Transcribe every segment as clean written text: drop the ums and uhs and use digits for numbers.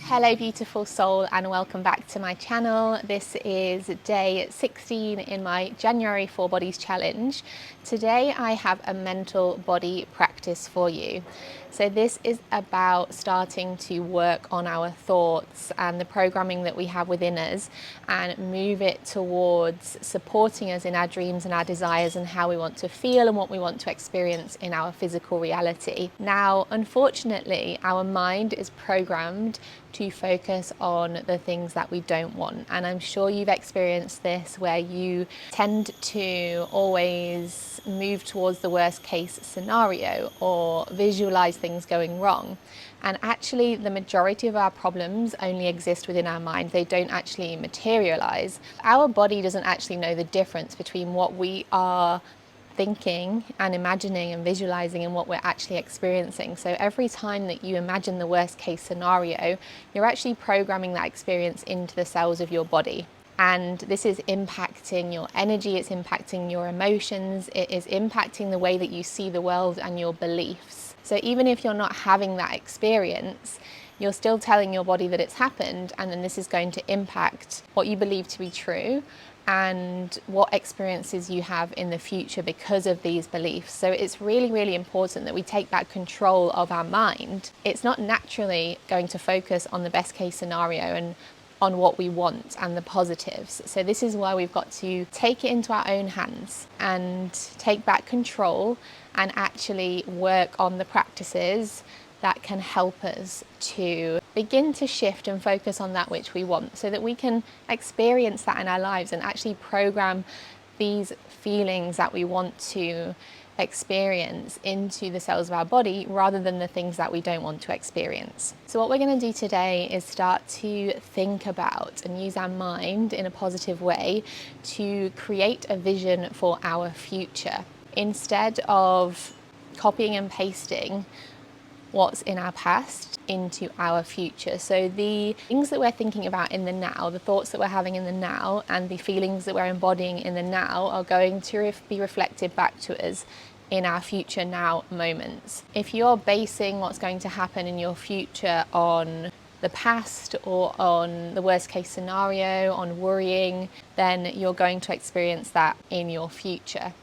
Hello beautiful soul, and welcome back to my channel. This is day 16 in my January 4 Bodies challenge. Today I have a mental body practice for you. So this is about starting to work on our thoughts and the programming that we have within us and move it towards supporting us in our dreams and our desires and how we want to feel and what we want to experience in our physical reality. Now, unfortunately, our mind is programmed to focus on the things that we don't want. And I'm sure you've experienced this, where you tend to always move towards the worst case scenario or visualize things going wrong. And actually, the majority of our problems only exist within our mind. They don't actually materialize. Our body doesn't actually know the difference between what we are thinking and imagining and visualizing and what we're actually experiencing. So every time that you imagine the worst case scenario, you're actually programming that experience into the cells of your body. And this is impacting your energy, it's impacting your emotions, it is impacting the way that you see the world and your beliefs. So even if you're not having that experience, you're still telling your body that it's happened, and then this is going to impact what you believe to be true and what experiences you have in the future because of these beliefs. So it's really, really important that we take back control of our mind. It's not naturally going to focus on the best case scenario and on what we want and the positives. So this is why we've got to take it into our own hands and take back control and actually work on the practices that can help us to begin to shift and focus on that which we want, so that we can experience that in our lives and actually program these feelings that we want to experience into the cells of our body rather than the things that we don't want to experience. So what we're going to do today is start to think about and use our mind in a positive way to create a vision for our future, instead of copying and pasting what's in our past into our future. So the things that we're thinking about in the now, the thoughts that we're having in the now, and the feelings that we're embodying in the now are going to be reflected back to us in our future now moments. If you're basing what's going to happen in your future on the past or on the worst case scenario, on worrying, then you're going to experience that in your future.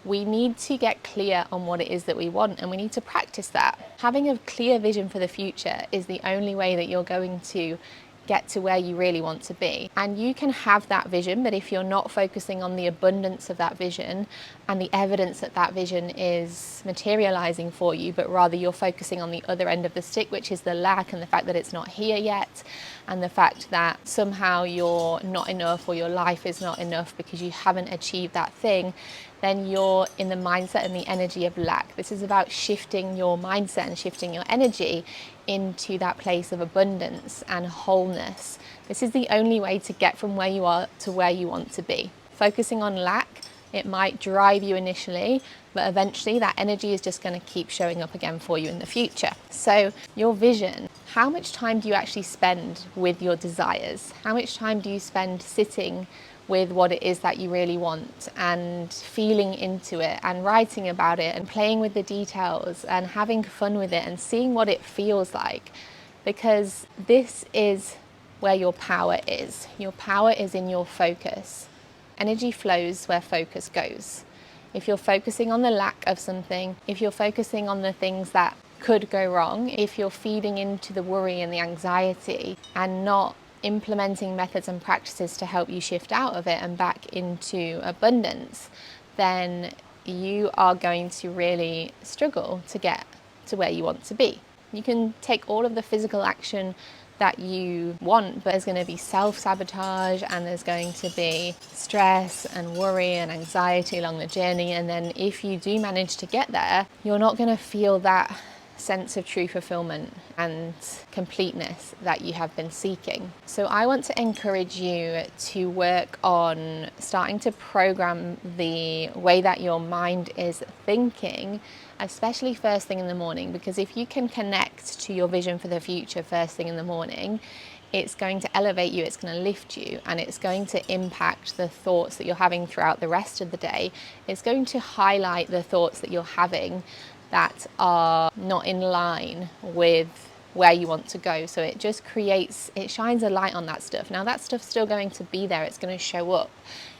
We need to get clear on what it is that we want, and we need to practice that. Having a clear vision for the future is the only way that you're going to get to where you really want to be. And you can have that vision, but if you're not focusing on the abundance of that vision and the evidence that that vision is materializing for you, but rather you're focusing on the other end of the stick, which is the lack and the fact that it's not here yet, and the fact that somehow you're not enough or your life is not enough because you haven't achieved that thing, then you're in the mindset and the energy of lack. This is about shifting your mindset and shifting your energy into that place of abundance and wholeness. This is the only way to get from where you are to where you want to be. Focusing on lack, it might drive you initially, but eventually that energy is just going to keep showing up again for you in the future. So your vision, how much time do you actually spend with your desires? How much time do you spend sitting with what it is that you really want and feeling into it and writing about it and playing with the details and having fun with it and seeing what it feels like? Because this is where your power is. Your power is in your focus. Energy flows where focus goes. If you're focusing on the lack of something, if you're focusing on the things that could go wrong, if you're feeding into the worry and the anxiety and not implementing methods and practices to help you shift out of it and back into abundance, then you are going to really struggle to get to where you want to be. You can take all of the physical action that you want, but there's going to be self-sabotage and there's going to be stress and worry and anxiety along the journey. And then if you do manage to get there, you're not going to feel that sense of true fulfillment and completeness that you have been seeking. So I want to encourage you to work on starting to program the way that your mind is thinking, especially first thing in the morning, because if you can connect to your vision for the future first thing in the morning, it's going to elevate you, it's going to lift you, and it's going to impact the thoughts that you're having throughout the rest of the day. It's going to highlight the thoughts that you're having that are not in line with where you want to go. So it just it shines a light on that stuff. Now that stuff's still going to be there, it's going to show up.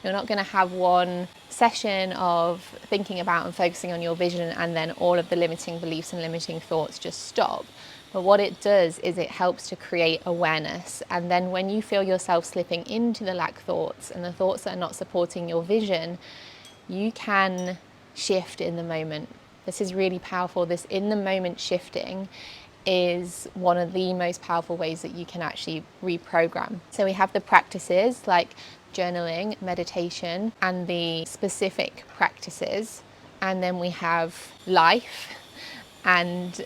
You're not going to have one session of thinking about and focusing on your vision and then all of the limiting beliefs and limiting thoughts just stop. But what it does is it helps to create awareness. And then when you feel yourself slipping into the lack thoughts and the thoughts that are not supporting your vision, you can shift in the moment. This is really powerful. This in the moment shifting is one of the most powerful ways that you can actually reprogram. So we have the practices like journaling, meditation, and the specific practices. And then we have life and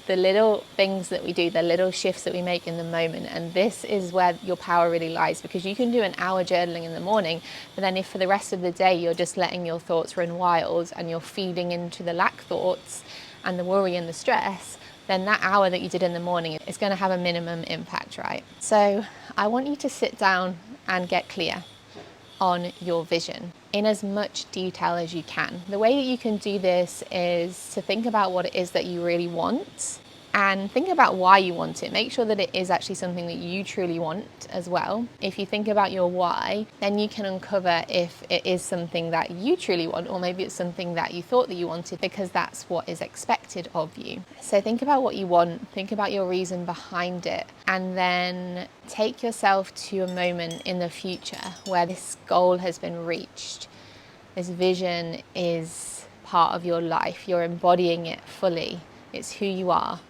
the little things that we do, the little shifts that we make in the moment. And this is where your power really lies, because you can do an hour journaling in the morning, but then if for the rest of the day you're just letting your thoughts run wild and you're feeding into the lack thoughts and the worry and the stress, then that hour that you did in the morning is going to have a minimum impact, right? So I want you to sit down and get clear on your vision in as much detail as you can. The way that you can do this is to think about what it is that you really want and think about why you want it. Make sure that it is actually something that you truly want as well. If you think about your why, then you can uncover if it is something that you truly want, or maybe it's something that you thought that you wanted because that's what is expected of you. So think about what you want, think about your reason behind it, and then take yourself to a moment in the future where this goal has been reached. This vision is part of your life. You're embodying it fully. It's who you are.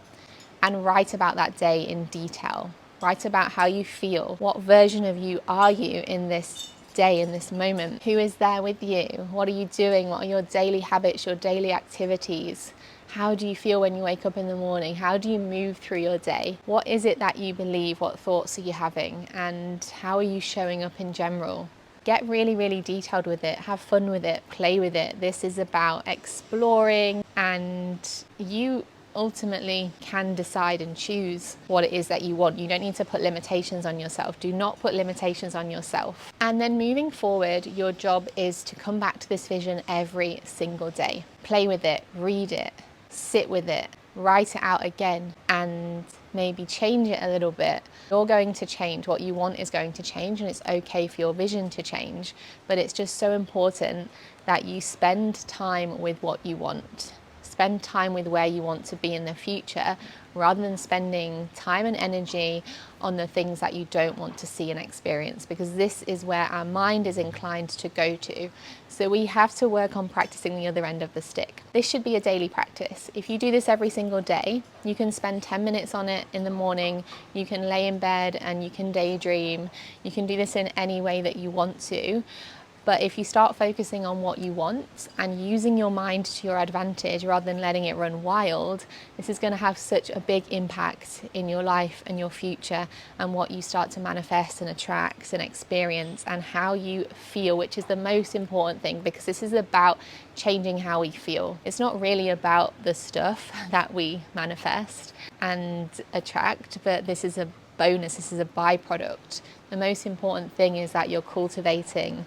And write about that day in detail. Write about how you feel. What version of you are you in this day, in this moment? Who is there with you? What are you doing? What are your daily habits, your daily activities? How do you feel when you wake up in the morning? How do you move through your day? What is it that you believe? What thoughts are you having? And how are you showing up in general? Get really, really detailed with it. Have fun with it. Play with it. This is about exploring, and you ultimately can decide and choose what it is that you want. You don't need to put limitations on yourself. Do not put limitations on yourself. And then moving forward, your job is to come back to this vision every single day. Play with it, read it, sit with it, write it out again, and maybe change it a little bit. You're going to change. What you want is going to change, and it's okay for your vision to change. But it's just so important that you spend time with what you want. Spend time with where you want to be in the future, rather than spending time and energy on the things that you don't want to see and experience, because this is where our mind is inclined to go to. So we have to work on practicing the other end of the stick. This should be a daily practice. If you do this every single day, you can spend 10 minutes on it in the morning, you can lay in bed and you can daydream. You can do this in any way that you want to. But if you start focusing on what you want and using your mind to your advantage rather than letting it run wild, this is going to have such a big impact in your life and your future, and what you start to manifest and attract and experience, and how you feel, which is the most important thing, because this is about changing how we feel. It's not really about the stuff that we manifest and attract, but this is a bonus, this is a byproduct. The most important thing is that you're cultivating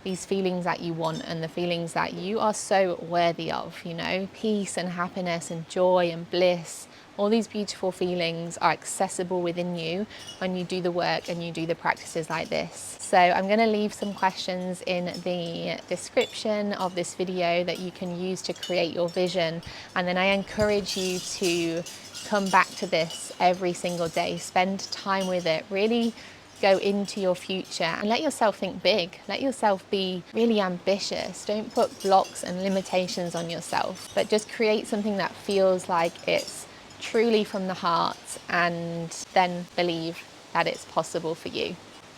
these feelings that you want and the feelings that you are so worthy of, you know, peace and happiness and joy and bliss. All these beautiful feelings are accessible within you when you do the work and you do the practices like this. So I'm going to leave some questions in the description of this video that you can use to create your vision. And then I encourage you to come back to this every single day. Spend time with it. Really go into your future and let yourself think big. Let yourself be really ambitious. Don't put blocks and limitations on yourself, but just create something that feels like it's truly from the heart, and then believe that it's possible for you.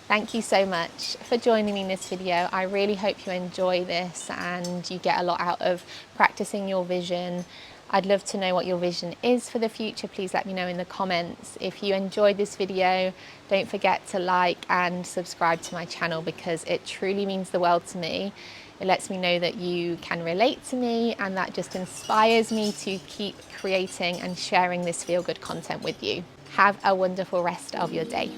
Thank you so much for joining me in this video. I really hope you enjoy this and you get a lot out of practicing your vision. I'd love to know what your vision is for the future. Please let me know in the comments. If you enjoyed this video, don't forget to like and subscribe to my channel, because it truly means the world to me. It lets me know that you can relate to me, and that just inspires me to keep creating and sharing this feel-good content with you. Have a wonderful rest of your day.